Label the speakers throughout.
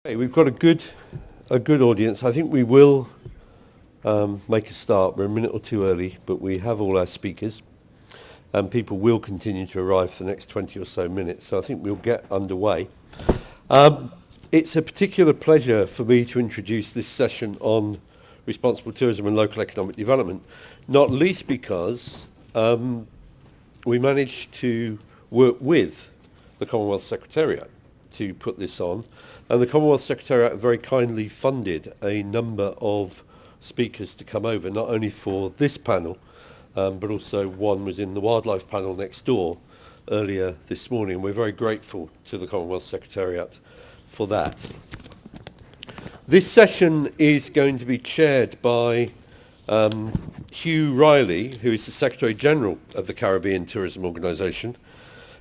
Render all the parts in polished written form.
Speaker 1: Hey, we've got a good audience. I think we will make a start. We're a minute or two early, but we have all our speakers, and people will continue to arrive for the next 20 or so minutes. So I think we'll get underway. It's a particular pleasure for me to introduce this session on responsible tourism and local economic development, not least because we managed to work with the Commonwealth Secretariat to put this on. And the Commonwealth Secretariat very kindly funded a number of speakers to come over, not only for this panel, but also one was in the wildlife panel next door earlier this morning. We're very grateful to the Commonwealth Secretariat for that. This session is going to be chaired by Hugh Riley, who is the Secretary General of the Caribbean Tourism Organisation.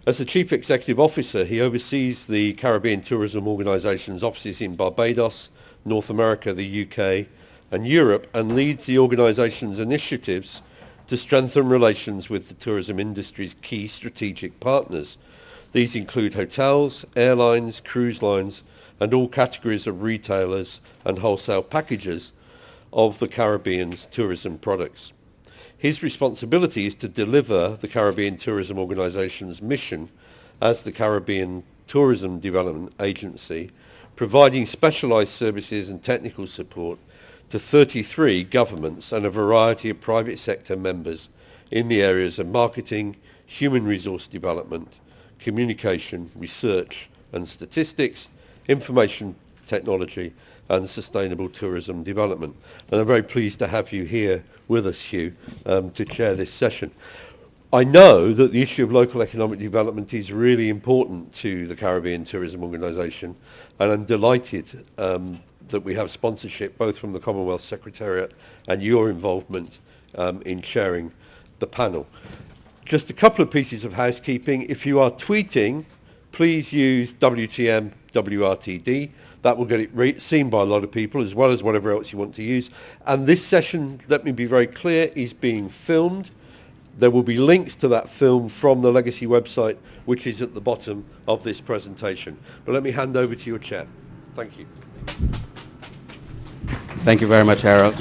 Speaker 1: As the Chief Executive Officer, he oversees the Caribbean Tourism Organisation's offices in Barbados, North America, the UK and Europe, and leads the organisation's initiatives to strengthen relations with the tourism industry's key strategic partners. These include hotels, airlines, cruise lines, and all categories of retailers and wholesale packagers of the Caribbean's tourism products. His responsibility is to deliver the Caribbean Tourism Organisation's mission as the Caribbean Tourism Development Agency, providing specialised services and technical support to 33 governments and a variety of private sector members in the areas of marketing, human resource development, communication, research and statistics, information technology and sustainable tourism development. And I'm very pleased to have you here with us, Hugh, to chair this session. I know that the issue of local economic development is really important to the Caribbean Tourism Organisation, and I'm delighted that we have sponsorship both from the Commonwealth Secretariat and your involvement in chairing the panel. Just a couple of pieces of housekeeping. If you are tweeting, please use WTM WRTD. That will get it seen by a lot of people, as well as whatever else you want to use. And this session, let me be very clear, is being filmed. There will be links to that film from the Legacy website, which is at the bottom of this presentation. But let me hand over to your chair. Thank you.
Speaker 2: Thank you very much, Harold.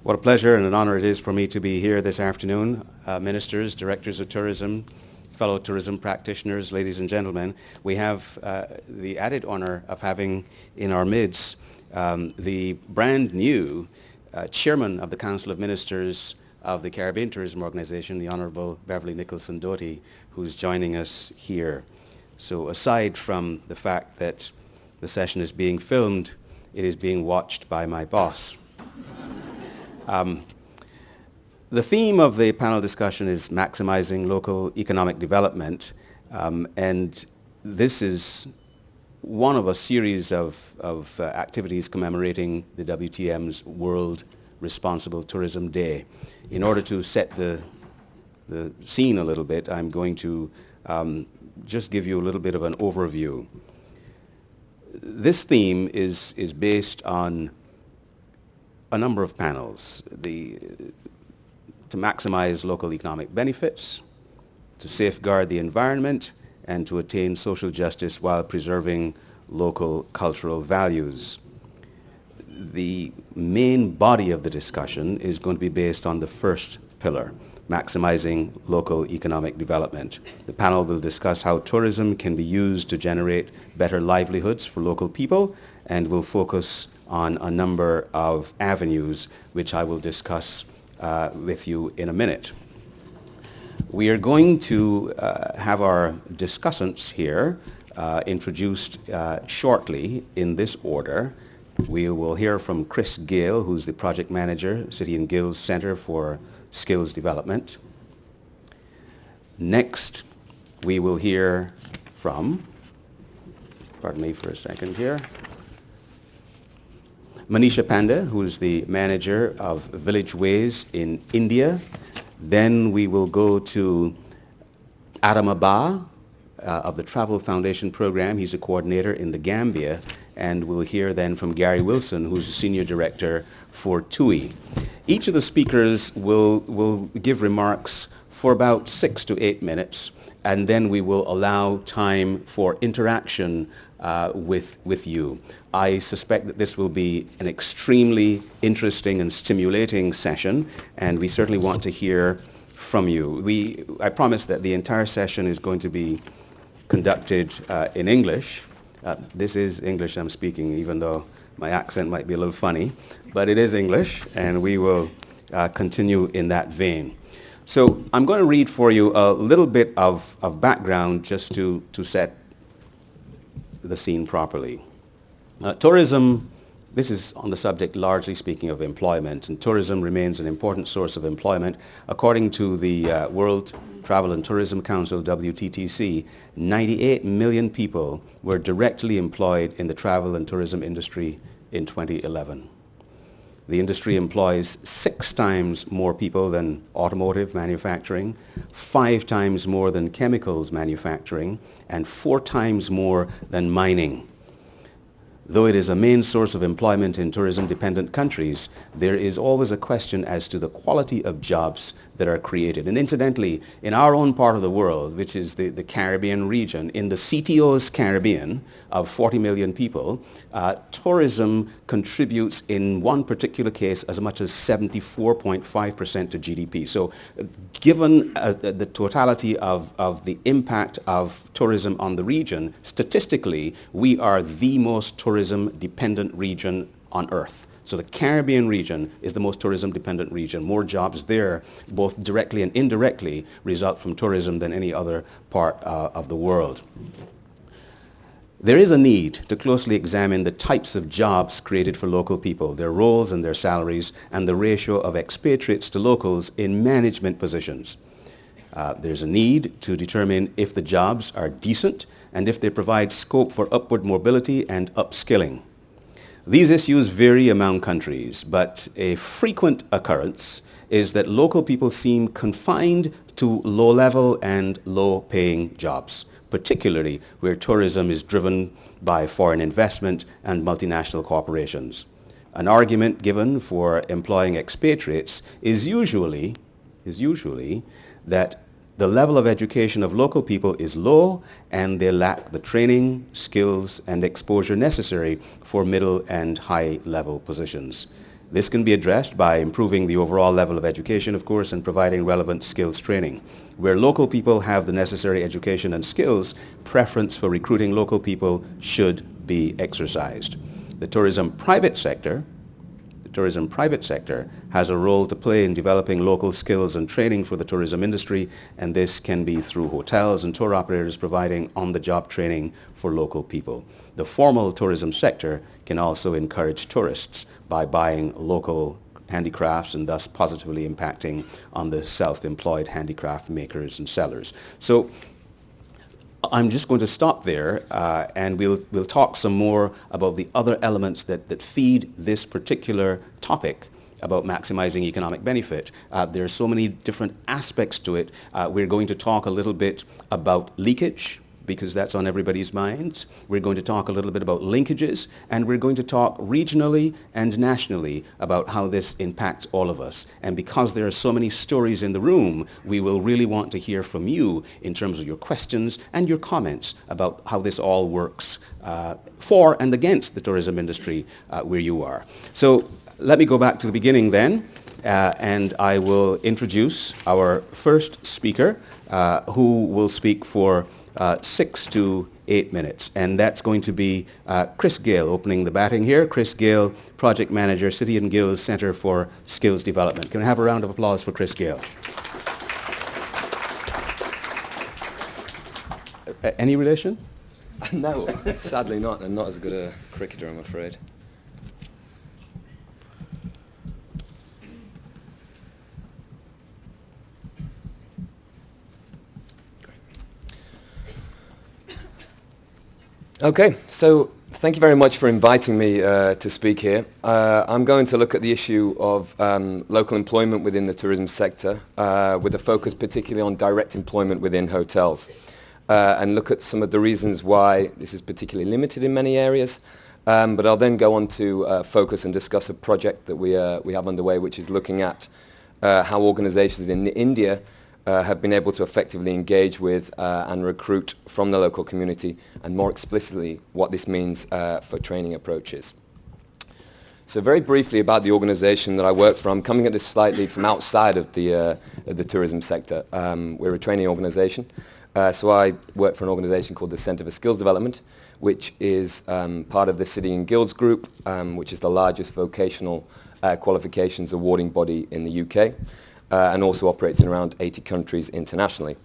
Speaker 2: What a pleasure and an honor it is for me to be here this afternoon. Ministers, directors of tourism, fellow tourism practitioners, ladies and gentlemen, we have the added honor of having in our midst the brand new chairman of the Council of Ministers of the Caribbean Tourism Organization, the Honorable Beverly Nicholson Doty, who's joining us here. So aside from the fact that the session is being filmed, it is being watched by my boss. The theme of the panel discussion is maximizing local economic development, and this is one of a series of activities commemorating the WTM's World Responsible Tourism Day. In order to set the scene a little bit, I'm going to just give you a little bit of an overview. This theme is based on a number of panels. To maximize local economic benefits, to safeguard the environment, and to attain social justice while preserving local cultural values. The main body of the discussion is going to be based on the first pillar, maximizing local economic development. The panel will discuss how tourism can be used to generate better livelihoods for local people, and will focus on a number of avenues which I will discuss with you in a minute. We are going to have our discussants here introduced shortly in this order. We will hear from Chris Gale, who's the project manager, City and Guilds Center for Skills Development. Next, we will hear from, pardon me for a second here, Manisha Panda, who is the manager of Village Ways in India. Then we will go to Adam Abba of the Travel Foundation Program. He's a coordinator in the Gambia. And we'll hear then from Gary Wilson, who's the senior director for TUI. Each of the speakers will give remarks for about 6 to 8 minutes. and then we will allow time for interaction with you. I suspect that this will be an extremely interesting and stimulating session, and we certainly want to hear from you. I promise that the entire session is going to be conducted in English. This is English I'm speaking, even though my accent might be a little funny, but it is English, and we will continue in that vein. So I'm going to read for you a little bit of background just to set the scene properly. Tourism, this is on the subject largely speaking of employment, and tourism remains an important source of employment. According to the World Travel and Tourism Council, WTTC, 98 million people were directly employed in the travel and tourism industry in 2011. The industry employs 6 times more people than automotive manufacturing, 5 times more than chemicals manufacturing, and 4 times more than mining. Though it is a main source of employment in tourism-dependent countries, there is always a question as to the quality of jobs that are created. And incidentally, in our own part of the world, which is the Caribbean region, in the CTO's Caribbean of 40 million people, tourism contributes in one particular case as much as 74.5% to GDP. So given the totality of the impact of tourism on the region, statistically, we are the most tourism-dependent region on Earth. So the Caribbean region is the most tourism-dependent region. More jobs there, both directly and indirectly, result from tourism than any other part of the world. There is a need to closely examine the types of jobs created for local people, their roles and their salaries, and the ratio of expatriates to locals in management positions. There's a need to determine if the jobs are decent and if they provide scope for upward mobility and upskilling. These issues vary among countries, but a frequent occurrence is that local people seem confined to low-level and low-paying jobs, particularly where tourism is driven by foreign investment and multinational corporations. An argument given for employing expatriates is usually that the level of education of local people is low and they lack the training, skills, and exposure necessary for middle and high-level positions. This can be addressed by improving the overall level of education, of course, and providing relevant skills training. Where local people have the necessary education and skills, preference for recruiting local people should be exercised. The tourism private sector has a role to play in developing local skills and training for the tourism industry, and this can be through hotels and tour operators providing on-the-job training for local people. The formal tourism sector can also encourage tourists by buying local handicrafts and thus positively impacting on the self-employed handicraft makers and sellers. So I'm just going to stop there and we'll talk some more about the other elements that feed this particular topic about maximizing economic benefit. There are so many different aspects to it. We're going to talk a little bit about leakage, because that's on everybody's minds. We're going to talk a little bit about linkages, and we're going to talk regionally and nationally about how this impacts all of us. And because there are so many stories in the room, we will really want to hear from you in terms of your questions and your comments about how this all works for and against the tourism industry where you are. So let me go back to the beginning then, and I will introduce our first speaker, who will speak for 6 to 8 minutes, and that's going to be Chris Gale opening the batting here. Chris Gale, Project Manager, City and Guilds Center for Skills Development. Can I have a round of applause for Chris Gale? Any relation?
Speaker 3: No, sadly not, and not as good a cricketer, I'm afraid. Okay, so thank you very much for inviting me to speak here. I'm going to look at the issue of local employment within the tourism sector, with a focus particularly on direct employment within hotels, and look at some of the reasons why this is particularly limited in many areas. But I'll then go on to focus and discuss a project that we have underway, which is looking at how organizations in India have been able to effectively engage with and recruit from the local community, and more explicitly what this means for training approaches. So very briefly about the organisation that I work for. I'm coming at this slightly from outside of the tourism sector. We're a training organisation. So I work for an organisation called the Centre for Skills Development, which is part of the City and Guilds Group, which is the largest vocational qualifications awarding body in the UK, and also operates in around 80 countries internationally.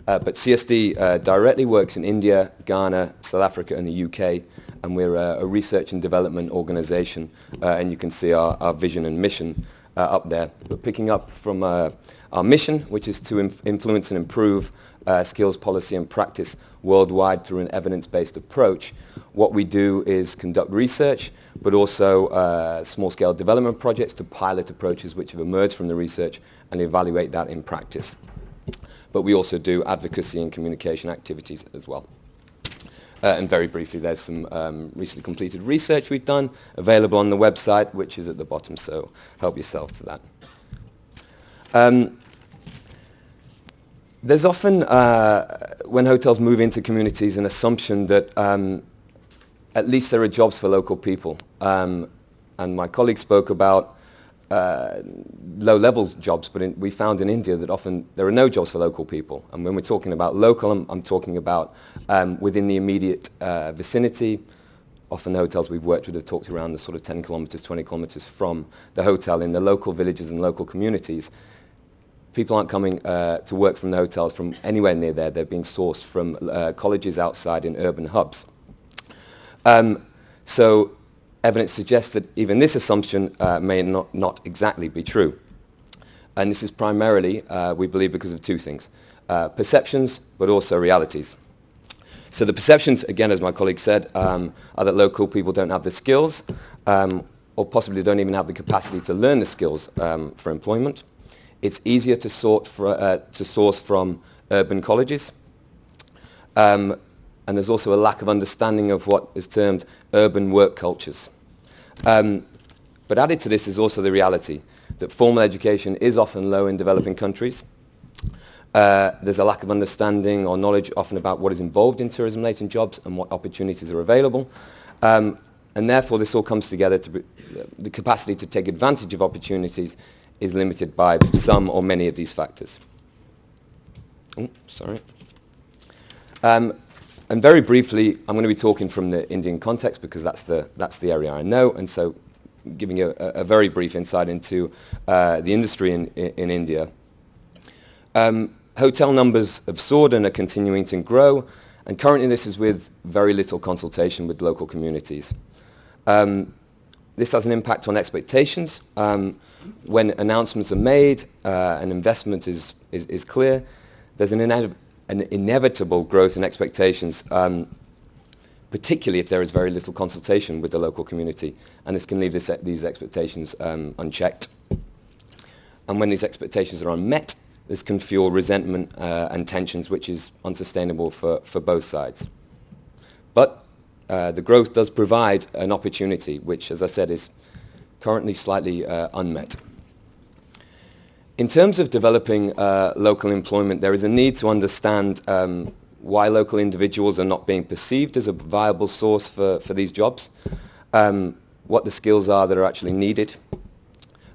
Speaker 3: But CSD directly works in India, Ghana, South Africa and the UK, and we're a research and development organisation, and you can see our vision and mission up there. We're picking up from our mission, which is to influence and improve skills policy and practice worldwide through an evidence-based approach. What we do is conduct research, but also small-scale development projects to pilot approaches which have emerged from the research and evaluate that in practice. But we also do advocacy and communication activities as well. And very briefly, there's some recently completed research we've done available on the website, which is at the bottom, so help yourself to that. There's often, when hotels move into communities, an assumption that at least there are jobs for local people. And my colleague spoke about low-level jobs, but we found in India that often there are no jobs for local people. And when we're talking about local, I'm talking about within the immediate vicinity. Often the hotels we've worked with have talked around the sort of 10 kilometres, 20 kilometres from the hotel in the local villages and local communities. People aren't coming to work from the hotels from anywhere near there. They're being sourced from colleges outside in urban hubs. So evidence suggests that even this assumption may not exactly be true. And this is primarily, we believe, because of two things. Perceptions, but also realities. So the perceptions, again, as my colleague said, are that local people don't have the skills, or possibly don't even have the capacity to learn the skills for employment. It's easier to source from urban colleges. And there's also a lack of understanding of what is termed urban work cultures. But added to this is also the reality that formal education is often low in developing countries. There's a lack of understanding or knowledge often about what is involved in tourism-related jobs and what opportunities are available. And therefore this all comes together to the capacity to take advantage of opportunities is limited by some or many of these factors. And very briefly, I'm going to be talking from the Indian context because that's the area I know, and so giving you a very brief insight into the industry in India. Hotel numbers have soared and are continuing to grow, and currently this is with very little consultation with local communities. This has an impact on expectations. When announcements are made and investment is clear, there's an inevitable growth in expectations, particularly if there is very little consultation with the local community, and this can leave these expectations unchecked. And when these expectations are unmet, this can fuel resentment and tensions, which is unsustainable for both sides. But the growth does provide an opportunity, which, as I said, is currently slightly unmet. In terms of developing local employment, there is a need to understand why local individuals are not being perceived as a viable source for these jobs, what the skills are that are actually needed,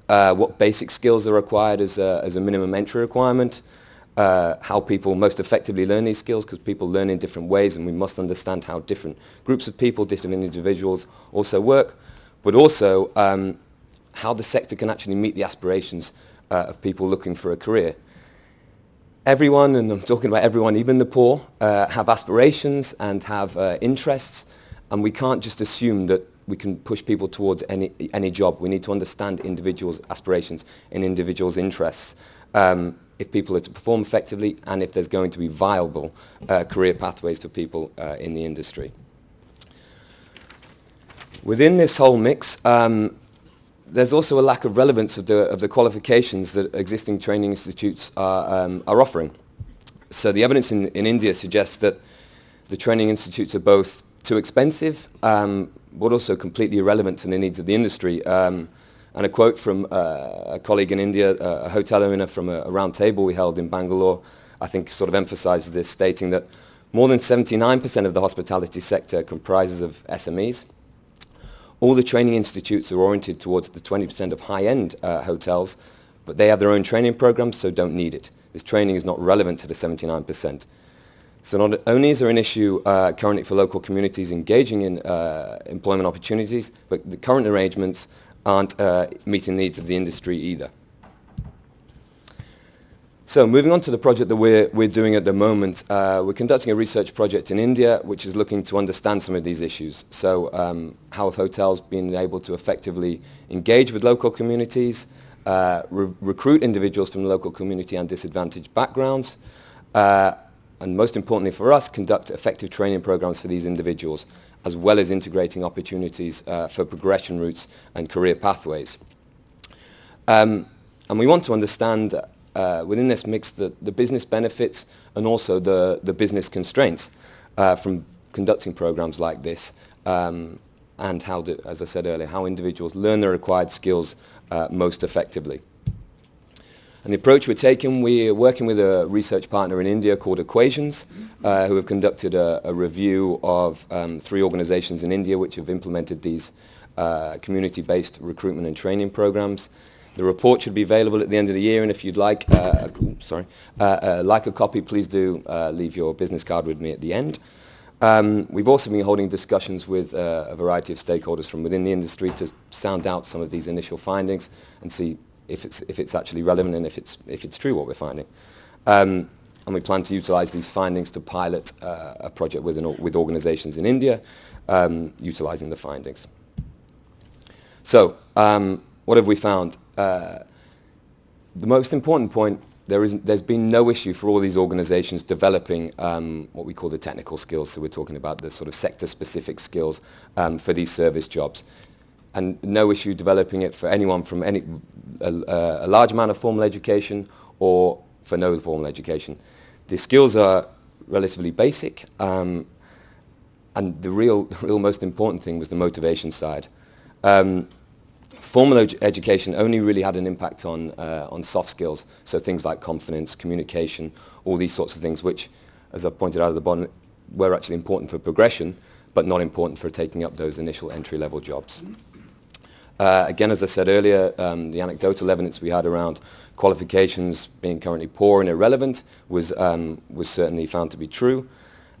Speaker 3: what basic skills are required as a minimum entry requirement, how people most effectively learn these skills, because people learn in different ways, and we must understand how different groups of people, different individuals also work, but also how the sector can actually meet the aspirations of people looking for a career. Everyone, and I'm talking about everyone, even the poor, have aspirations and have interests, and we can't just assume that we can push people towards any job. We need to understand individuals' aspirations and individuals' interests if people are to perform effectively and if there's going to be viable career pathways for people in the industry. Within this whole mix, there's also a lack of relevance of the qualifications that existing training institutes are offering. So the evidence in India suggests that the training institutes are both too expensive, but also completely irrelevant to the needs of the industry. And And a quote from a colleague in India, a hotel owner from a round table we held in Bangalore, I think sort of emphasizes this, stating that more than 79% of the hospitality sector comprises of SMEs. All the training institutes are oriented towards the 20% of high-end hotels, but they have their own training programs, so don't need it. This training is not relevant to the 79%. So not only is there an issue currently for local communities engaging in employment opportunities, but the current arrangements aren't meeting the needs of the industry either. So moving on to the project that we're doing at the moment, we're conducting a research project in India which is looking to understand some of these issues. So how have hotels been able to effectively engage with local communities, recruit individuals from the local community and disadvantaged backgrounds, and most importantly for us, conduct effective training programs for these individuals, as well as integrating opportunities for progression routes and career pathways. And we want to understand within this mix the business benefits and also the business constraints from conducting programs like this, and how, as I said earlier, how individuals learn the required skills most effectively. And the approach we're taking, we're working with a research partner in India called Equations, who have conducted a review of 3 organizations in India which have implemented these community-based recruitment and training programs. The report should be available at the end of the year, and if you'd like, like a copy, please do leave your business card with me at the end. We've also been holding discussions with a variety of stakeholders from within the industry to sound out some of these initial findings and see if it's actually relevant and if it's true what we're finding. And we plan to utilize these findings to pilot a project with organizations in India, utilizing the findings. So, what have we found? The most important point, there's been no issue for all these organizations developing what we call the technical skills. So we're talking about the sort of sector-specific skills for these service jobs. And no issue developing it for anyone from a large amount of formal education or for no formal education. The skills are relatively basic, and the real most important thing was the motivation side. Formal education only really had an impact on soft skills, so things like confidence, communication, all these sorts of things which, as I've pointed out at the bottom, were actually important for progression, but not important for taking up those initial entry-level jobs. Again, as I said earlier, the anecdotal evidence we had around qualifications being currently poor and irrelevant was certainly found to be true.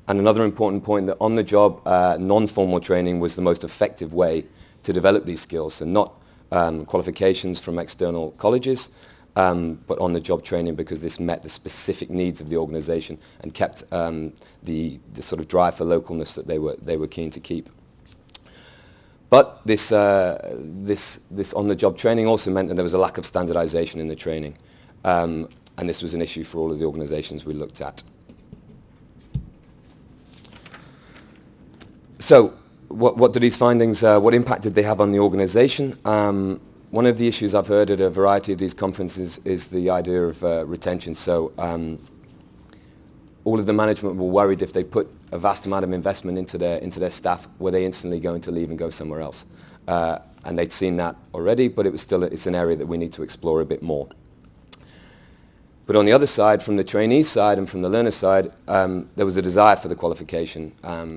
Speaker 3: And another important point, that on-the-job non-formal training was the most effective way to develop these skills, so not qualifications from external colleges, but on-the-job training, because this met the specific needs of the organization and kept the sort of drive for localness that they were keen to keep. But this on-the-job training also meant that there was a lack of standardization in the training, and this was an issue for all of the organizations we looked at. So what do these findings, what impact did they have on the organization? One of the issues I've heard at a variety of these conferences is the idea of retention. So all of the management were worried if they put a vast amount of investment into their staff, were they instantly going to leave and go somewhere else? And they'd seen that already, but it's an area that we need to explore a bit more. But on the other side, from the trainees side and from the learner side, there was a desire for the qualification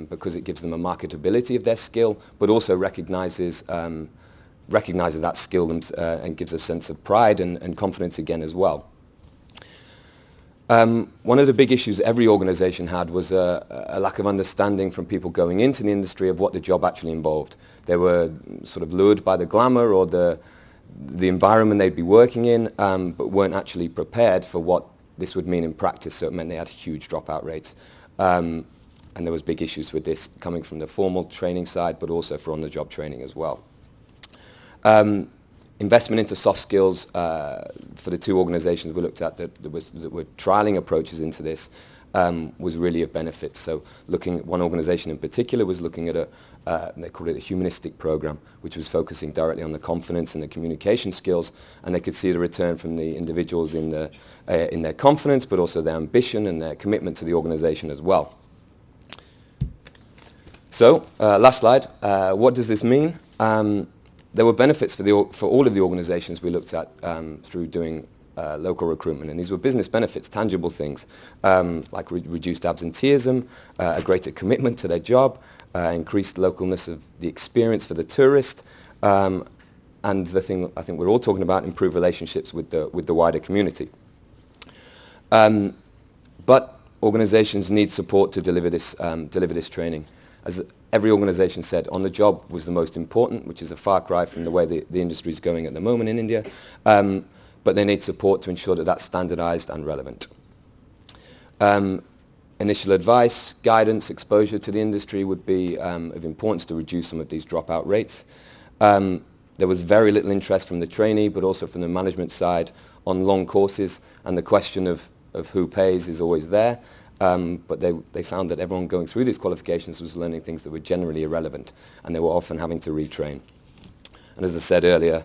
Speaker 3: because it gives them a marketability of their skill, but also recognizes that skill and gives a sense of pride and confidence again as well. One of the big issues every organization had was a lack of understanding from people going into the industry of what the job actually involved. They were sort of lured by the glamour or the environment they'd be working in, but weren't actually prepared for what this would mean in practice, so it meant they had huge dropout rates. And there was big issues with this coming from the formal training side, but also for on-the-job training as well. Investment into soft skills for the 2 organizations we looked at that were trialing approaches into this was really of benefit. So one organization in particular was looking at they called it a humanistic program, which was focusing directly on the confidence and the communication skills, and they could see the return from the individuals in their confidence, but also their ambition and their commitment to the organization as well. So, last slide. What does this mean? There were benefits for all of the organisations we looked at through doing local recruitment, and these were business benefits, tangible things like reduced absenteeism, a greater commitment to their job, increased localness of the experience for the tourist, and the thing I think we're all talking about, improved relationships with the wider community. But organisations need support to deliver this training. As every organisation said, on the job was the most important, which is a far cry from the way the industry is going at the moment in India. But they need support to ensure that that's standardised and relevant. Initial advice, guidance, exposure to the industry would be of importance to reduce some of these dropout rates. There was very little interest from the trainee, but also from the management side on long courses, and the question of who pays is always there. But they found that everyone going through these qualifications was learning things that were generally irrelevant, and they were often having to retrain. And as I said earlier,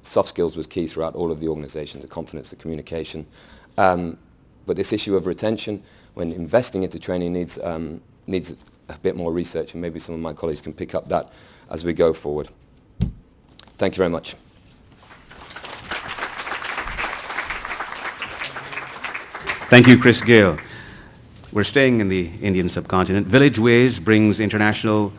Speaker 3: soft skills was key throughout all of the organisations, the confidence, the communication. But this issue of retention, when investing into training, needs a bit more research, and maybe some of my colleagues can pick up that as we go forward. Thank you very much.
Speaker 2: Thank you, Chris Gale. We're staying in the Indian subcontinent. Village Ways brings international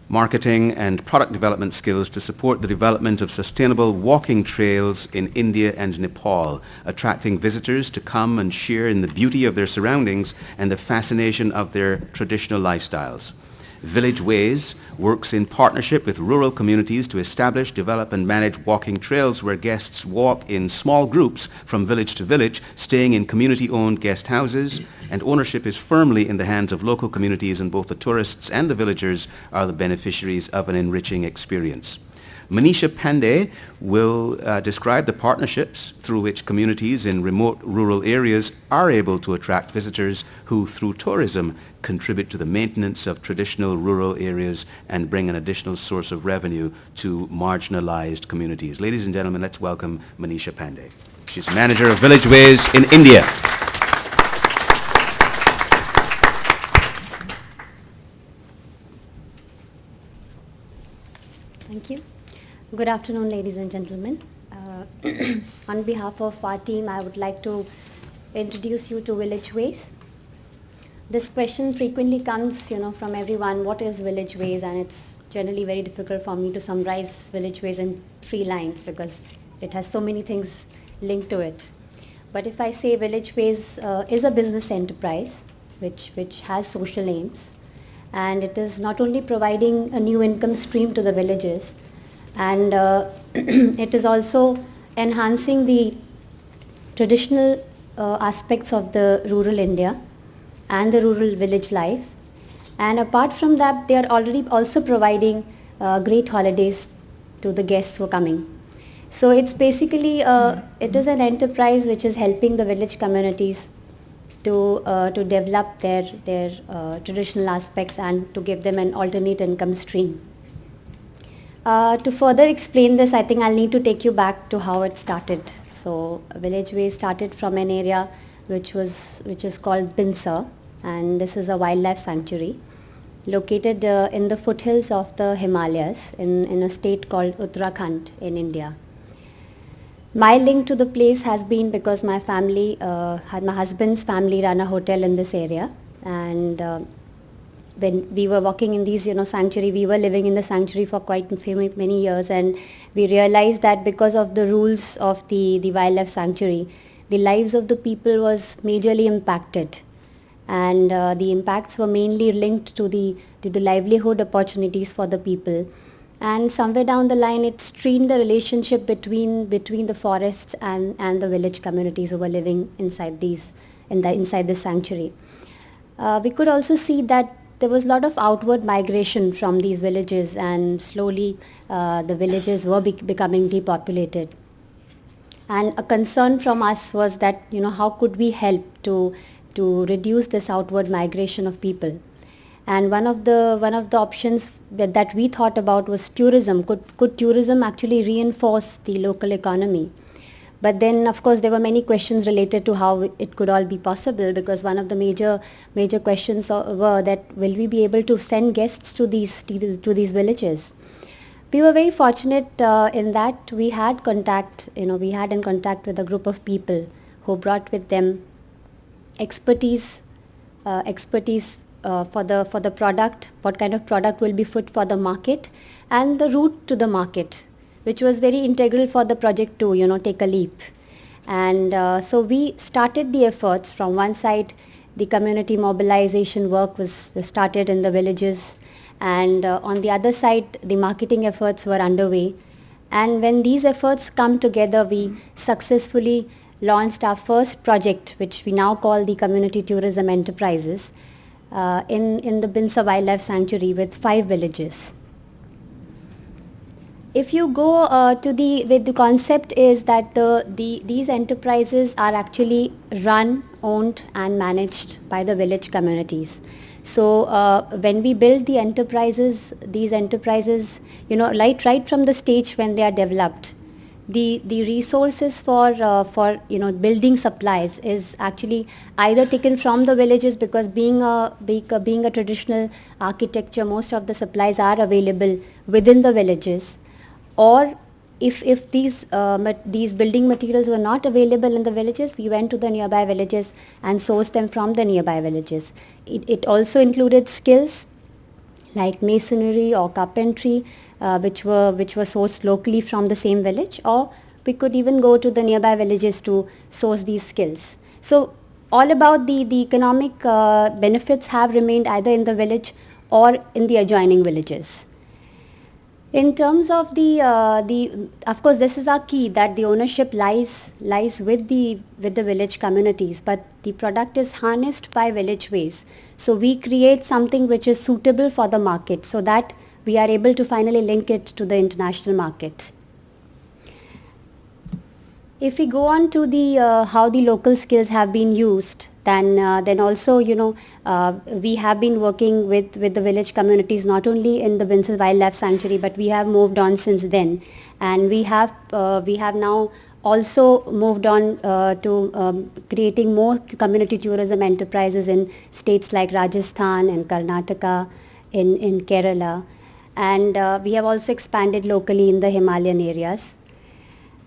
Speaker 2: marketing and product development skills to support the development of sustainable walking trails in India and Nepal, attracting visitors to come and share in the beauty of their surroundings and the fascination of their traditional lifestyles. Village Ways works in partnership with rural communities to establish, develop and manage walking trails where guests walk in small groups from village to village, staying in community-owned guest houses, and ownership is firmly in the hands of local communities, and both the tourists and the villagers are the beneficiaries of an enriching experience. Manisha Pandey will describe the partnerships through which communities in remote rural areas are able to attract visitors who, through tourism, contribute to the maintenance of traditional rural areas and bring an additional source of revenue to marginalized communities. Ladies and gentlemen, let's welcome Manisha Pandey. She's manager of Village Ways in India.
Speaker 4: Thank you. Good afternoon, ladies and gentlemen. On behalf of our team, I would like to introduce you to Village Ways. This question frequently comes, from everyone, what is Village Ways? And it's generally very difficult for me to summarize Village Ways in 3 lines because it has so many things linked to it. But if I say Village Ways is a business enterprise which has social aims, and it is not only providing a new income stream to the villages, and it is also enhancing the traditional aspects of the rural India and the rural village life. And apart from that, they are already also providing great holidays to the guests who are coming. So it's basically, it is an enterprise which is helping the village communities to develop their traditional aspects and to give them an alternate income stream. To further explain this, I think I'll need to take you back to how it started. So Village Way started from an area which is called Binsar, and this is a wildlife sanctuary located in the foothills of the Himalayas in a state called Uttarakhand in India. My link to the place has been because my husband's family ran a hotel in this area, and when we were working in these, sanctuary, we were living in the sanctuary for quite many years, and we realized that because of the rules of the wildlife sanctuary, the lives of the people was majorly impacted, and the impacts were mainly linked to the livelihood opportunities for the people. And somewhere down the line, it strained the relationship between the forest and the village communities who were living inside inside the sanctuary. We could also see that there was a lot of outward migration from these villages, and slowly the villages were becoming depopulated. And a concern from us was that, how could we help to reduce this outward migration of people? And one of the options that we thought about was tourism. Could tourism actually reinforce the local economy? But then, of course, there were many questions related to how it could all be possible, because one of the major questions were that will we be able to send guests to these villages? We were very fortunate in that we had contact, we had in contact with a group of people who brought with them expertise for the product, what kind of product will be fit for the market, and the route to the market, which was very integral for the project to take a leap. And so we started the efforts from one side. The community mobilization work was started in the villages, and on the other side the marketing efforts were underway. And when these efforts come together, we successfully launched our first project, which we now call the Community Tourism Enterprises, in the Binsa Wildlife Sanctuary with 5 villages. If you go with the concept is that these enterprises are actually run, owned and managed by the village communities. So when we build the enterprises, these enterprises, right from the stage when they are developed, the resources for building supplies is actually either taken from the villages, because being a traditional architecture, most of the supplies are available within the villages. Or if these building materials were not available in the villages, we went to the nearby villages and sourced them from the nearby villages. It also included skills like masonry or carpentry, which were sourced locally from the same village, or we could even go to the nearby villages to source these skills. So all about the economic benefits have remained either in the village or in the adjoining villages. In terms of of course, this is our key, that the ownership lies with the village communities, but the product is harnessed by village ways. So we create something which is suitable for the market, so that we are able to finally link it to the international market. If we go on to the how the local skills have been used, then also we have been working with the village communities, not only in the Binsa Wildlife Sanctuary, but we have moved on since then, and we have now also moved on to creating more community tourism enterprises in states like Rajasthan and Karnataka, in Kerala, and we have also expanded locally in the Himalayan areas.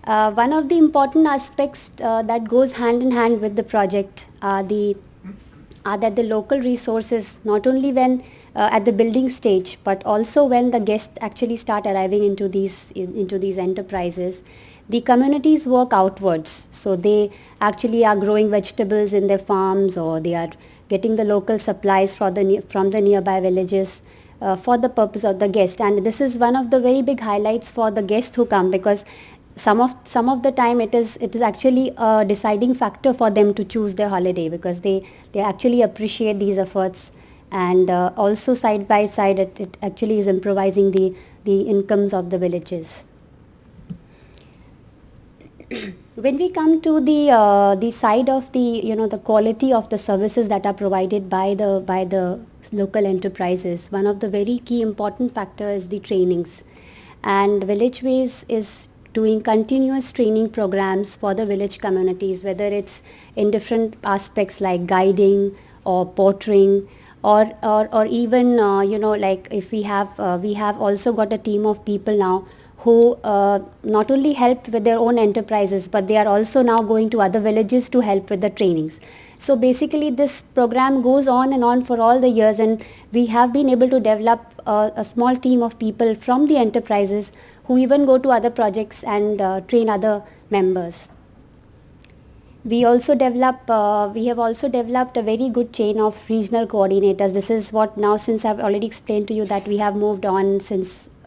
Speaker 4: One of the important aspects that goes hand in hand with the project are that the local resources, not only when at the building stage, but also when the guests actually start arriving into these enterprises, the communities work outwards. So they actually are growing vegetables in their farms, or they are getting the local supplies from the nearby villages for the purpose of the guest. And this is one of the very big highlights for the guests who come, because some of the time it is actually a deciding factor for them to choose their holiday, because they actually appreciate these efforts, and also side by side it actually is improvising the incomes of the villages. When we come to the side of the quality of the services that are provided by the local enterprises, one of the very key important factors is the trainings, and Village Ways is doing continuous training programs for the village communities, whether it's in different aspects like guiding or portering, or even like if we have also got a team of people now who not only help with their own enterprises, but they are also now going to other villages to help with the trainings. So basically this program goes on and on for all the years, and we have been able to develop a small team of people from the enterprises who even go to other projects and train other members. We have also developed a very good chain of regional coordinators. This is what now, since I've already explained to you that we have moved on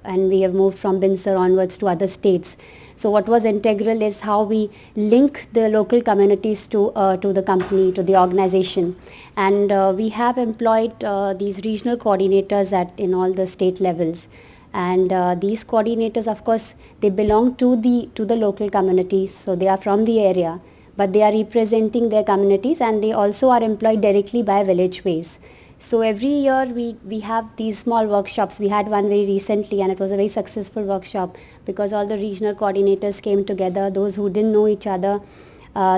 Speaker 4: and we have moved from Binsar onwards to other states. So what was integral is how we link the local communities to the company, to the organization. And we have employed these regional coordinators in all the state levels. And these coordinators, of course, they belong to the local communities, so they are from the area, but they are representing their communities, and they also are employed directly by Village Ways. So every year we have these small workshops. We had one very recently, and it was a very successful workshop because all the regional coordinators came together. Those who didn't know each other,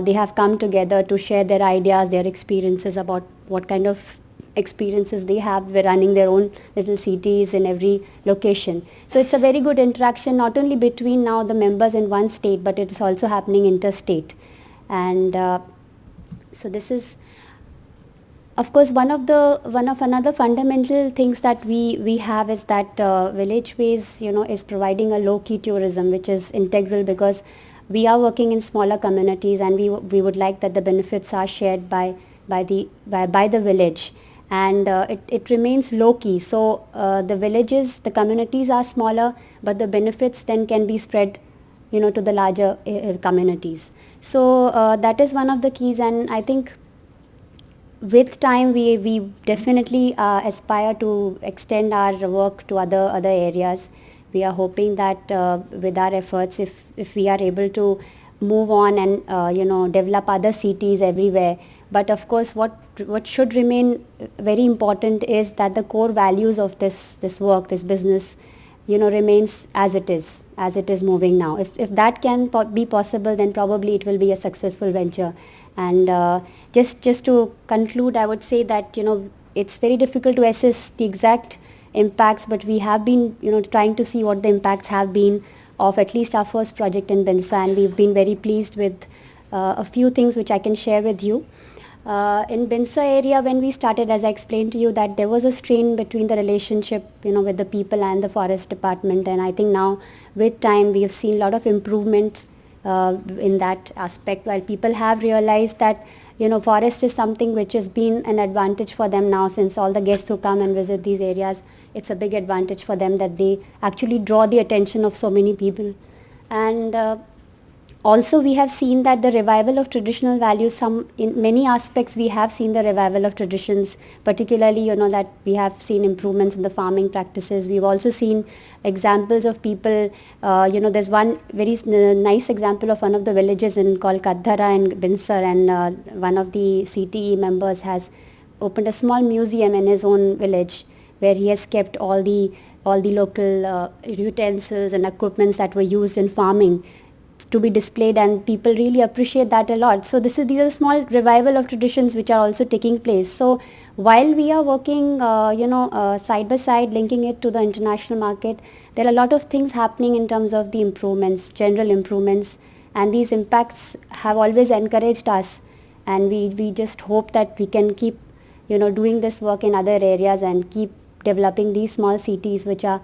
Speaker 4: they have come together to share their ideas, their experiences about what kind of experiences they have. We're running their own little CTs in every location. So it's a very good interaction, not only between now the members in one state, but it's also happening interstate. And so this is, of course, one of another fundamental things that we have is that Village Ways, is providing a low-key tourism, which is integral because we are working in smaller communities, and we would like that the benefits are shared by the village, and it remains low-key. So the villages, the communities are smaller, but the benefits then can be spread, to the larger communities. So that is one of the keys, and I think with time we definitely aspire to extend our work to other areas. We are hoping that with our efforts, if we are able to move on and develop other cities everywhere. But of course, what should remain very important is that the core values of this work, this business, remains as it is moving now. If that can be possible, then probably it will be a successful venture. And just to conclude, I would say that it's very difficult to assess the exact impacts, but we have been trying to see what the impacts have been of at least our first project in Binsa, and we've been very pleased with a few things which I can share with you. In Binsa area, when we started, as I explained to you, that there was a strain between the relationship with the people and the forest department, and I think now with time we have seen a lot of improvement in that aspect, while people have realized that forest is something which has been an advantage for them now, since all the guests who come and visit these areas, it's a big advantage for them that they actually draw the attention of so many people. And also we have seen that the revival of traditional values, in many aspects we have seen the revival of traditions, particularly that we have seen improvements in the farming practices. We've also seen examples of people, there's one very nice example of one of the villages called Kadhara in Binsar, and one of the CTE members has opened a small museum in his own village where he has kept all the local utensils and equipments that were used in farming to be displayed, and people really appreciate that a lot. So these are small revival of traditions which are also taking place. So while we are working side by side, linking it to the international market, there are a lot of things happening in terms of the improvements, general improvements, and these impacts have always encouraged us, and we just hope that we can keep doing this work in other areas and keep developing these small cities which are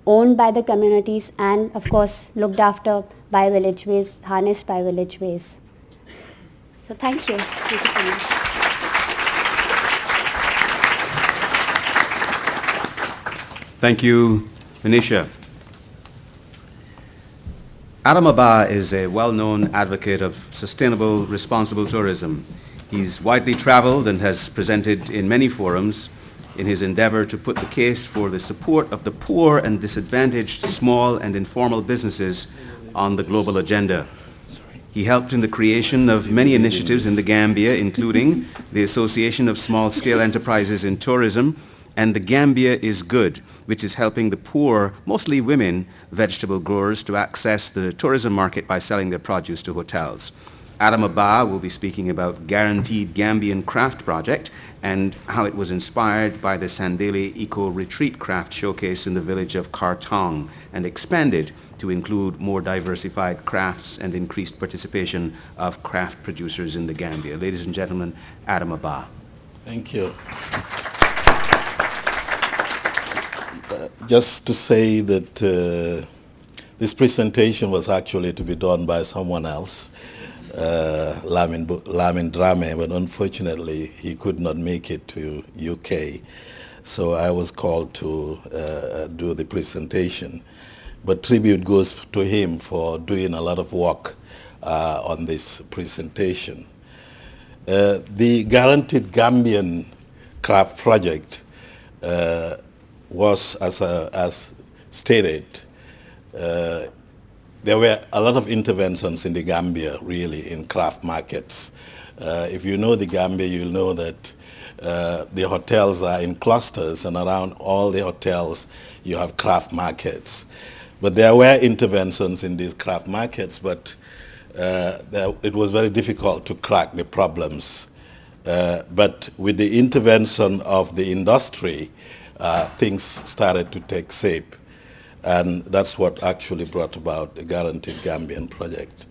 Speaker 4: owned by the communities and of course looked after by Village Ways, harnessed by Village Ways. So thank you. Thank you so much.
Speaker 2: Thank you, Manisha. Adam Abba is a well-known advocate of sustainable, responsible tourism. He's widely traveled and has presented in many forums in his endeavor to put the case for the support of the poor and disadvantaged small and informal businesses on the global agenda. He helped in the creation of many initiatives in the Gambia, including the Association of Small-Scale Enterprises in Tourism and the Gambia is Good, which is helping the poor, mostly women, vegetable growers to access the tourism market by selling their produce to hotels. Adam Abba will be speaking about Guaranteed Gambian Craft Project and how it was inspired by the Sandele Eco Retreat Craft Showcase in the village of Kartong and expanded to include more diversified crafts and increased participation of craft producers in the Gambia. Ladies and gentlemen, Adam Abba.
Speaker 5: Thank you. Just to say that this presentation was actually to be done by someone else, Lamin Drame, but unfortunately he could not make it to UK. So I was called to do the presentation. But tribute goes to him for doing a lot of work on this presentation. The Guaranteed Gambian Craft Project was, as stated, there were a lot of interventions in the Gambia, really, in craft markets. If you know the Gambia, you'll know that the hotels are in clusters, and around all the hotels you have craft markets. But there were interventions in these craft markets, but it was very difficult to crack the problems But with the intervention of the industry, things started to take shape. And that's what actually brought about the Guaranteed Gambian project.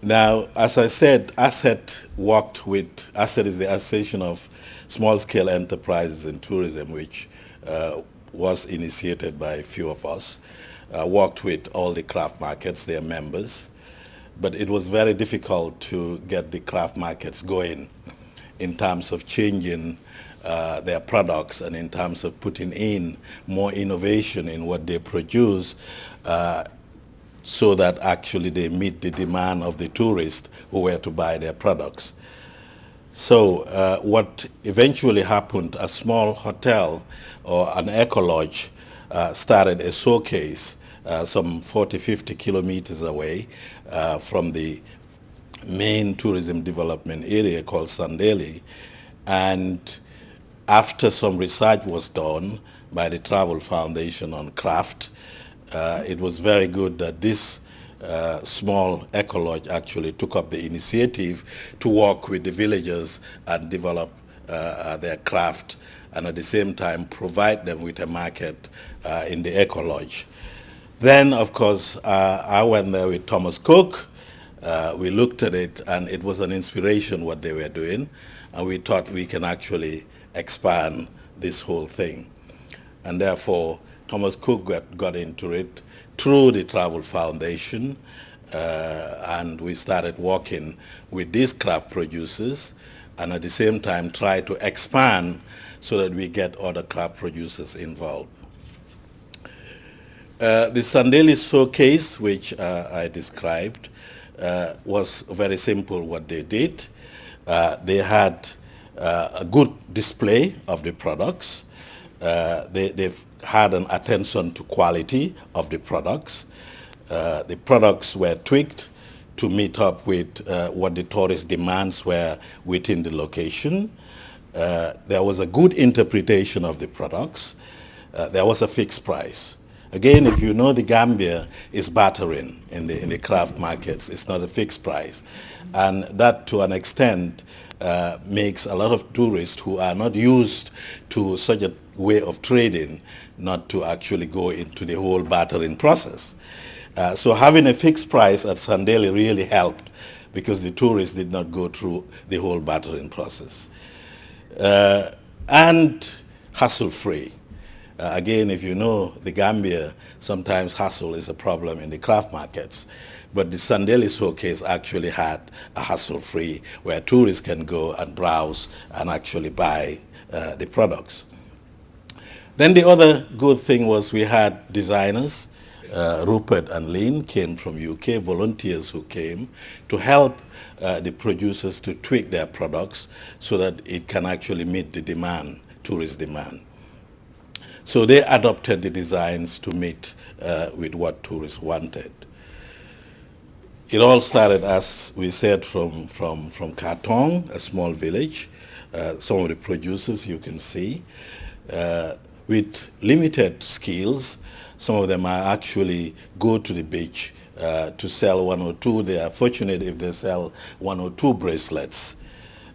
Speaker 5: Now, as I said, ASSET is the Association of Small-Scale Enterprises in Tourism, which was initiated by a few of us, worked with all the craft markets, their members, but it was very difficult to get the craft markets going in terms of changing their products and in terms of putting in more innovation in what they produce, so that actually they meet the demand of the tourists who were to buy their products. So what eventually happened, a small hotel or an eco lodge started a showcase some 40, 50 kilometers away from the main tourism development area called Sandeli. And after some research was done by the Travel Foundation on craft, it was very good that this small eco lodge actually took up the initiative to work with the villagers and develop their craft, and at the same time provide them with a market in the eco lodge. Then, of course, I went there with Thomas Cook. We looked at it, and it was an inspiration what they were doing, and we thought we can actually expand this whole thing. And therefore, Thomas Cook got into it through the Travel Foundation, and we started working with these craft producers, and at the same time try to expand so that we get other craft producers involved. The Sandeli showcase, which I described, was very simple what they did. They had a good display of the products. They've had an attention to quality of the products. The products were tweaked to meet up with what the tourist demands were within the location. There was a good interpretation of the products. There was a fixed price. Again, if you know, the Gambia is bartering in the craft markets. It's not a fixed price. And that, to an extent, makes a lot of tourists who are not used to such a way of trading not to actually go into the whole bartering process. So having a fixed price at Sandeli really helped, because the tourists did not go through the whole bartering process. And hassle-free. Again, if you know, the Gambia, sometimes hassle is a problem in the craft markets. But the Sandeli showcase actually had a hassle-free, where tourists can go and browse and actually buy the products. Then the other good thing was we had designers. Rupert and Lynn came from UK, volunteers who came to help the producers to tweak their products so that it can actually meet the demand, tourist demand. So they adopted the designs to meet with what tourists wanted. It all started, as we said, from Katong, a small village. Some of the producers you can see, with limited skills. Some of them are actually go to the beach to sell one or two. They are fortunate if they sell one or two bracelets.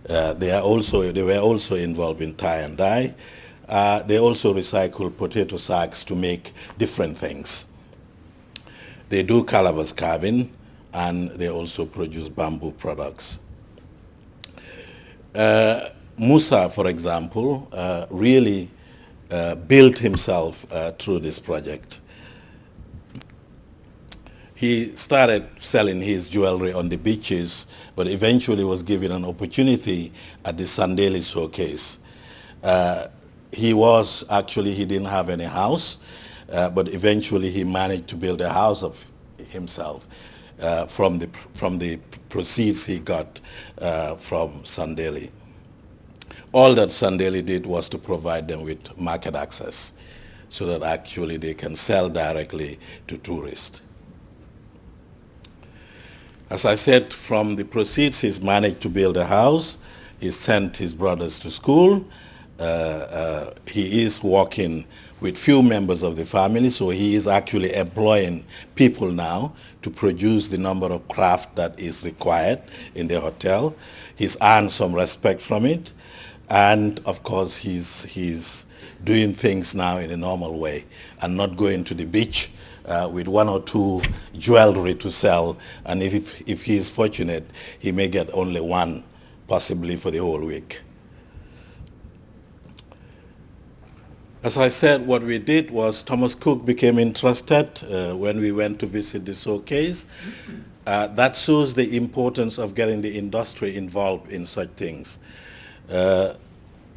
Speaker 5: They were also involved in tie and dye. They also recycle potato sacks to make different things. They do calabash carving, and they also produce bamboo products. Musa, for example, really built himself through this project. He started selling his jewelry on the beaches, but eventually was given an opportunity at the Sandeli showcase. He didn't have any house, but eventually he managed to build a house of himself from the proceeds he got from Sandeli. All that Sandeli did was to provide them with market access so that actually they can sell directly to tourists. As I said, from the proceeds, he's managed to build a house. He sent his brothers to school. He is working with few members of the family, so he is actually employing people now to produce the number of craft that is required in the hotel. He's earned some respect from it, and of course he's doing things now in a normal way and not going to the beach with one or two jewelry to sell, and if he is fortunate, he may get only one, possibly for the whole week. As I said, what we did was Thomas Cook became interested when we went to visit the showcase. That shows the importance of getting the industry involved in such things.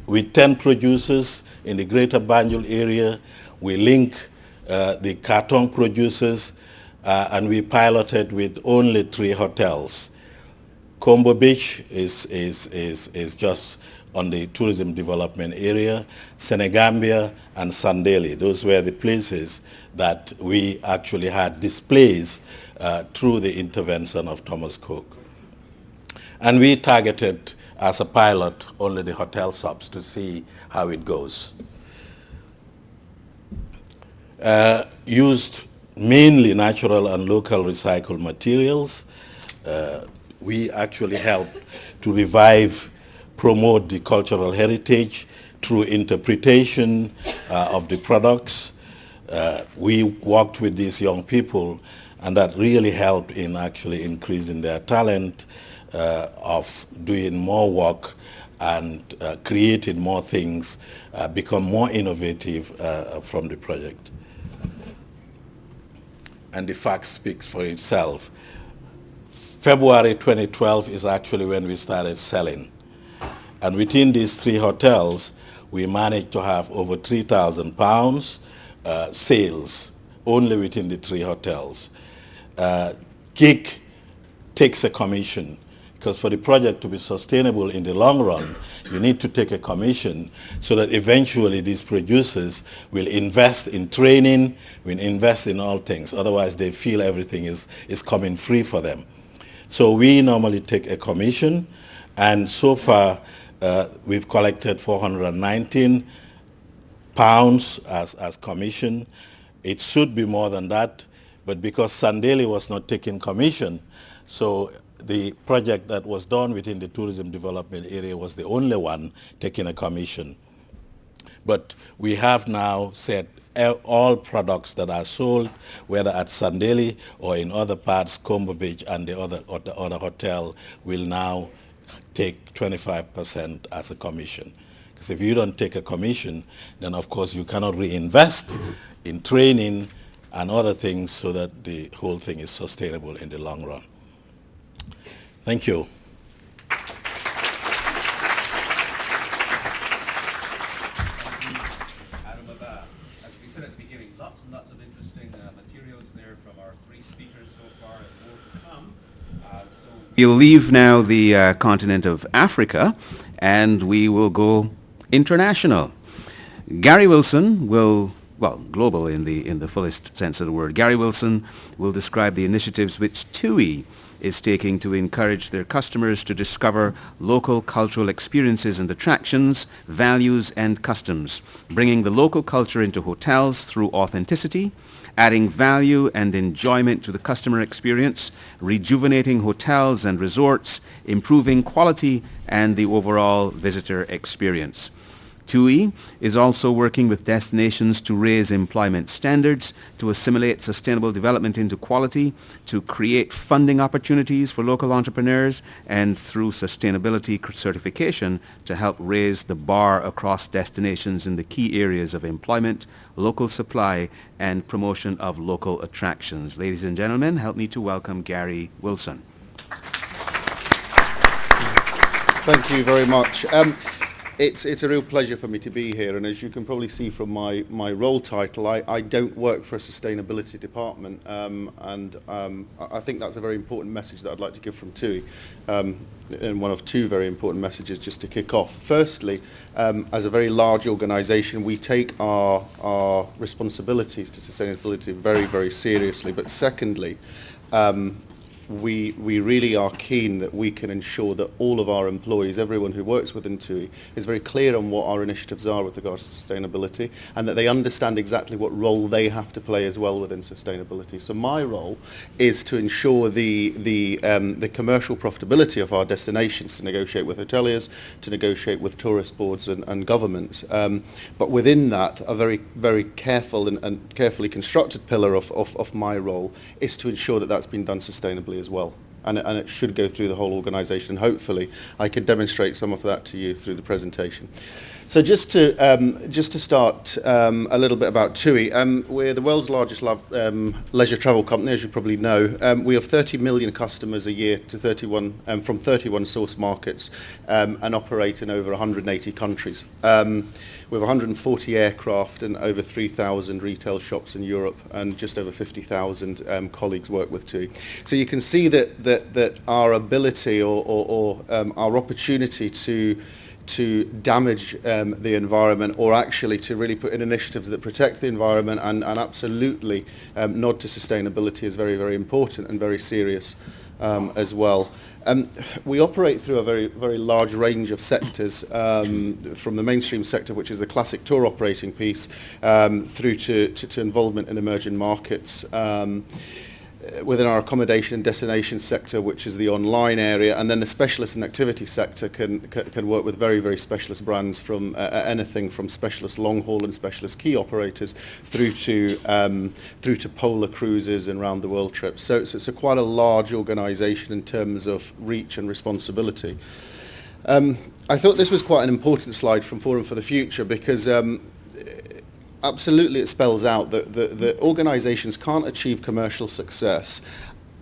Speaker 5: With 10 producers in the greater Banjul area, we link the carton producers and we piloted with only 3 hotels. Combo Beach is just on the tourism development area. Senegambia and Sandeli, those were the places that we actually had displays through the intervention of Thomas Cook. And we targeted as a pilot only the hotel shops to see how it goes. Used mainly natural and local recycled materials. We actually helped to revive, promote the cultural heritage through interpretation of the products. We worked with these young people, and that really helped in actually increasing their talent of doing more work and creating more things, become more innovative from the project. And the fact speaks for itself. February 2012 is actually when we started selling. And within these 3 hotels, we managed to have over £3,000 sales only within the 3 hotels. GIG takes a commission, because for the project to be sustainable in the long run, you need to take a commission so that eventually these producers will invest in training, will invest in all things. Otherwise, they feel everything is coming free for them. So we normally take a commission, and so far we've collected £419 as commission. It should be more than that, but because Sandeli was not taking commission, so the project that was done within the tourism development area was the only one taking a commission. But we have now said all products that are sold, whether at Sandeli or in other parts, Combo Beach and the other hotel, will now take 25% as a commission. Because if you don't take a commission, then of course you cannot reinvest in training and other things so that the whole thing is sustainable in the long run. Thank you.
Speaker 2: Adam, as we said at the beginning, lots and lots of interesting materials there from our 3 speakers so far, and more to come. We'll leave now the continent of Africa, and we will go international. Gary Wilson will, well, global in the fullest sense of the word. Gary Wilson will describe the initiatives which TUI is taking to encourage their customers to discover local cultural experiences and attractions, values and customs, bringing the local culture into hotels through authenticity, adding value and enjoyment to the customer experience, rejuvenating hotels and resorts, improving quality and the overall visitor experience. TUI is also working with destinations to raise employment standards, to assimilate sustainable development into quality, to create funding opportunities for local entrepreneurs, and through sustainability certification to help raise the bar across destinations in the key areas of employment, local supply, and promotion of local attractions. Ladies and gentlemen, help me to welcome Gary Wilson.
Speaker 6: Thank you very much. It's a real pleasure for me to be here, and as you can probably see from my role title, I don't work for a sustainability department, and I think that's a very important message that I'd like to give from TUI, and one of 2 very important messages just to kick off. Firstly, as a very large organisation, we take our responsibilities to sustainability very, very seriously, but secondly, we really are keen that we can ensure that all of our employees, everyone who works within TUI, is very clear on what our initiatives are with regards to sustainability, and that they understand exactly what role they have to play as well within sustainability. So my role is to ensure the commercial profitability of our destinations, to negotiate with hoteliers, to negotiate with tourist boards and governments. But within that, a very, very careful and carefully constructed pillar of my role is to ensure that that's been done sustainably as well. And it should go through the whole organisation. Hopefully, I can demonstrate some of that to you through the presentation. So just to start a little bit about TUI, we're the world's largest leisure travel company, as you probably know. We have 30 million customers a year to from 31 source markets, and operate in over 180 countries. We have 140 aircraft and over 3,000 retail shops in Europe, and just over 50,000 colleagues work with TUI. So you can see that our ability or our opportunity to damage the environment, or actually to really put in initiatives that protect the environment and absolutely nod to sustainability, is very, very important and very serious as well. We operate through a very, very large range of sectors, from the mainstream sector, which is the classic tour operating piece, through to involvement in emerging markets. Within our accommodation and destination sector, which is the online area, and then the specialist and activity sector can work with very, very specialist brands, from anything from specialist long haul and specialist key operators through to polar cruises and round the world trips. So it's quite a large organisation in terms of reach and responsibility. I thought this was quite an important slide from Forum for the Future, because absolutely it spells out that the organisations can't achieve commercial success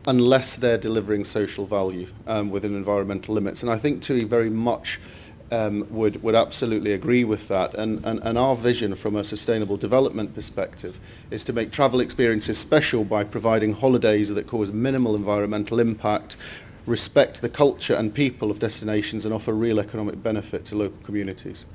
Speaker 6: unless they're delivering social value within environmental limits. And I think TUI very much would absolutely agree with that. And our vision from a sustainable development perspective is to make travel experiences special by providing holidays that cause minimal environmental impact, respect the culture and people of destinations, and offer real economic benefit to local communities.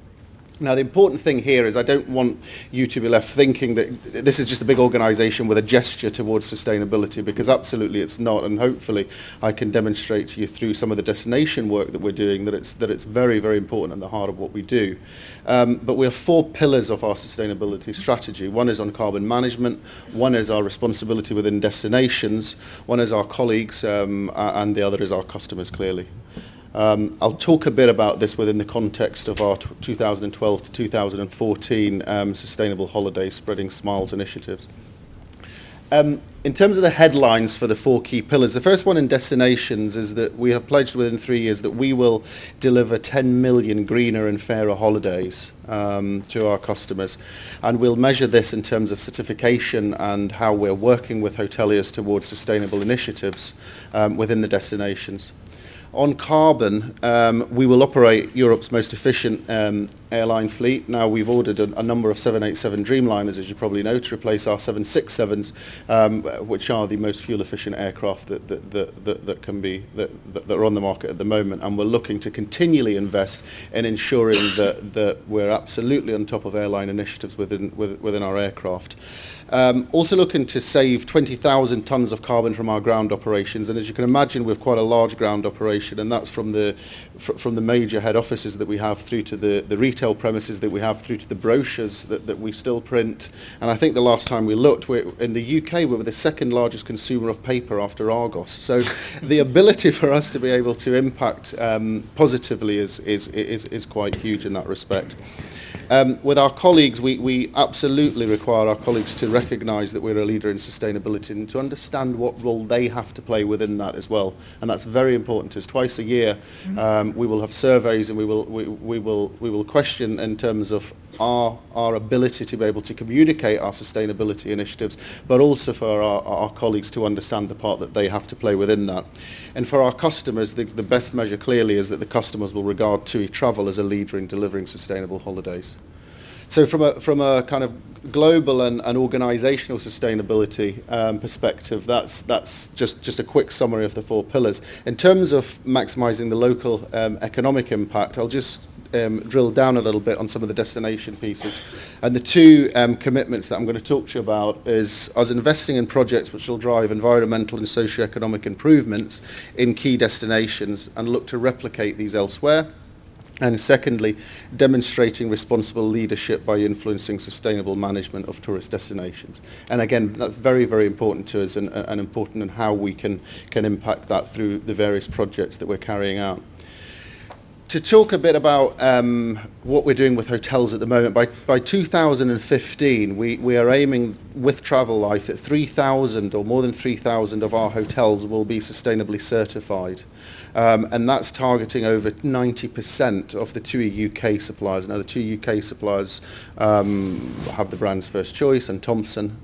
Speaker 6: Now, the important thing here is I don't want you to be left thinking that this is just a big organisation with a gesture towards sustainability, because absolutely it's not. And hopefully I can demonstrate to you through some of the destination work that we're doing that it's very, very important and the heart of what we do. But we have 4 pillars of our sustainability strategy. One is on carbon management, one is our responsibility within destinations, one is our colleagues, and the other is our customers, clearly. I'll talk a bit about this within the context of our 2012 to 2014 Sustainable Holidays Spreading Smiles initiatives. In terms of the headlines for the 4 key pillars, the first one in destinations is that we have pledged within 3 years that we will deliver 10 million greener and fairer holidays to our customers. And we'll measure this in terms of certification and how we're working with hoteliers towards sustainable initiatives within the destinations. On carbon, we will operate Europe's most efficient airline fleet. Now, we've ordered a number of 787 Dreamliners, as you probably know, to replace our 767s, which are the most fuel-efficient aircraft that are on the market at the moment. And we're looking to continually invest in ensuring that we're absolutely on top of airline initiatives within our aircraft. Also looking to save 20,000 tonnes of carbon from our ground operations, and as you can imagine, we've quite a large ground operation, and that's from the major head offices that we have through to the retail premises that we have, through to the brochures that we still print. And I think the last time we looked, in the UK, we were the second largest consumer of paper after Argos. So the ability for us to be able to impact positively is quite huge in that respect. With our colleagues, we absolutely require our colleagues to recognise that we're a leader in sustainability and to understand what role they have to play within that as well. And that's very important to us. Twice a year, we will have surveys, and we will question in terms of our ability to be able to communicate our sustainability initiatives, but also for our colleagues to understand the part that they have to play within that. And for our customers, the best measure clearly is that the customers will regard TUI Travel as a leader in delivering sustainable holidays. So from a kind of global and organisational sustainability perspective, that's just a quick summary of the 4 pillars. In terms of maximising the local economic impact, I'll just drill down a little bit on some of the destination pieces. And the two commitments that I'm going to talk to you about is us investing in projects which will drive environmental and socio-economic improvements in key destinations and look to replicate these elsewhere. And secondly, demonstrating responsible leadership by influencing sustainable management of tourist destinations. And again, that's very, very important to us and important in how we can impact that through the various projects that we're carrying out. To talk a bit about what we're doing with hotels at the moment, by 2015 we are aiming with Travel Life that 3,000 or more than 3,000 of our hotels will be sustainably certified. And that's targeting over 90% of the TUI UK suppliers. Now the TUI UK suppliers have the brands First Choice and Thompson.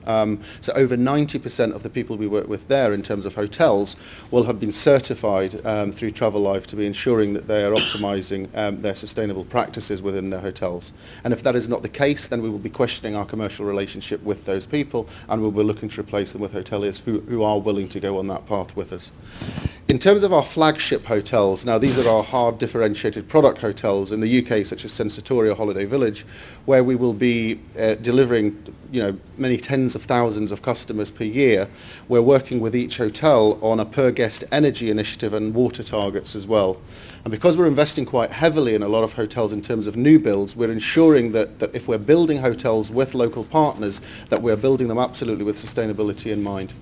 Speaker 6: So over 90% of the people we work with there in terms of hotels will have been certified through Travel Life to be ensuring that they are optimising their sustainable practices within their hotels. And if that is not the case, then we will be questioning our commercial relationship with those people, and we'll be looking to replace them with hoteliers who are willing to go on that path with us. In terms of our flagship hotels, now these are our hard differentiated product hotels in the UK, such as Sensatoria Holiday Village, where we will be delivering many tens of thousands of customers per year. We're working with each hotel on a per guest energy initiative and water targets as well. And because we're investing quite heavily in a lot of hotels in terms of new builds, we're ensuring that if we're building hotels with local partners, that we're building them absolutely with sustainability in mind.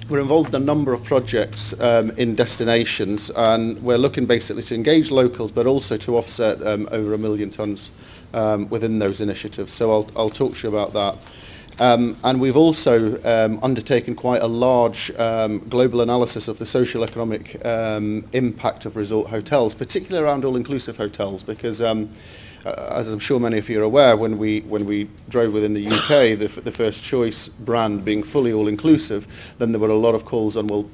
Speaker 6: We're involved in a number of projects in destinations, and we're looking basically to engage locals but also to offset over 1 million tonnes within those initiatives. So I'll talk to you about that. And we've also undertaken quite a large global analysis of the social economic impact of resort hotels, particularly around all-inclusive hotels, because as I'm sure many of you are aware, when we drove within the UK, the First Choice brand being fully all-inclusive, then there were a lot of calls on, well,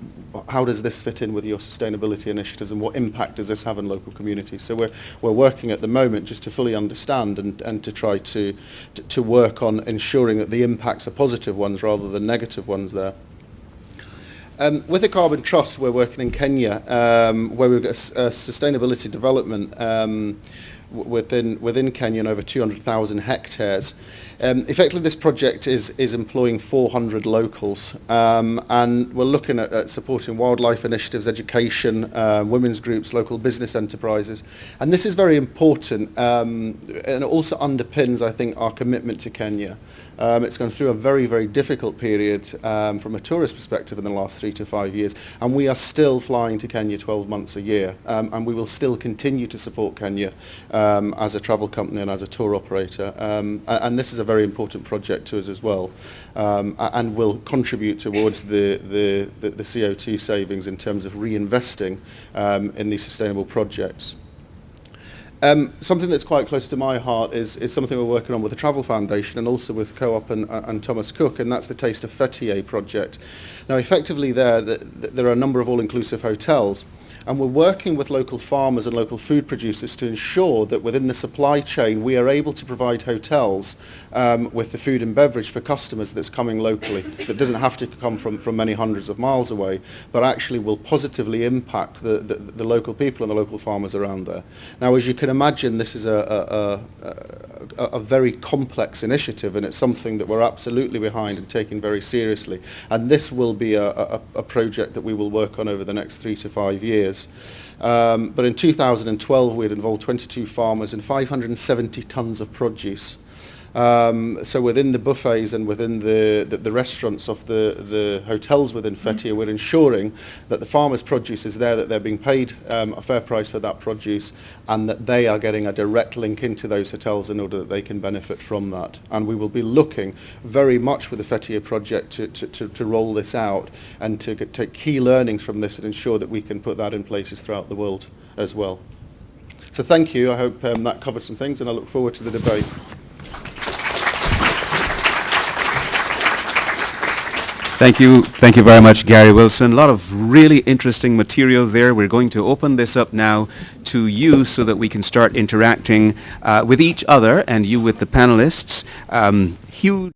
Speaker 6: how does this fit in with your sustainability initiatives and what impact does this have on local communities? So we're working at the moment just to fully understand and to try to work on ensuring that the impacts are positive ones rather than negative ones there. With the Carbon Trust, we're working in Kenya, where we've got a sustainability development within Kenya in over 200,000 hectares. Effectively, this project is employing 400 locals, and we're looking at supporting wildlife initiatives, education, women's groups, local business enterprises. And this is very important, and it also underpins, I think, our commitment to Kenya. It's gone through a very, very difficult period from a tourist perspective in the last 3 to 5 years, and we are still flying to Kenya 12 months a year, and we will still continue to support Kenya as a travel company and as a tour operator. And this is a very important project to us as well, and will contribute towards the CO2 savings in terms of reinvesting in these sustainable projects. Something that's quite close to my heart is something we're working on with the Travel Foundation and also with Co-op and Thomas Cook, and that's the Taste of Fethiye project. Now, effectively there are a number of all-inclusive hotels, and we're working with local farmers and local food producers to ensure that within the supply chain we are able to provide hotels with the food and beverage for customers that's coming locally, that doesn't have to come from many hundreds of miles away, but actually will positively impact the local people and the local farmers around there. Now, as you can imagine, this is a very complex initiative, and it's something that we're absolutely behind and taking very seriously. And this will be a project that we will work on over the next 3 to 5 years. But in 2012 we had involved 22 farmers and 570 tonnes of produce. So within the buffets and within the restaurants of the hotels within Fethiye, we're ensuring that the farmers' produce is there, that they're being paid a fair price for that produce, and that they are getting a direct link into those hotels in order that they can benefit from that. And we will be looking very much with the Fethiye project to roll this out and to take key learnings from this and ensure that we can put that in places throughout the world as well. So thank you. I hope that covered some things, and I look forward to the debate.
Speaker 2: Thank you very much, Gary Wilson. A lot of really interesting material there. We're going to open this up now to you so that we can start interacting with each other and you with the panelists. Huge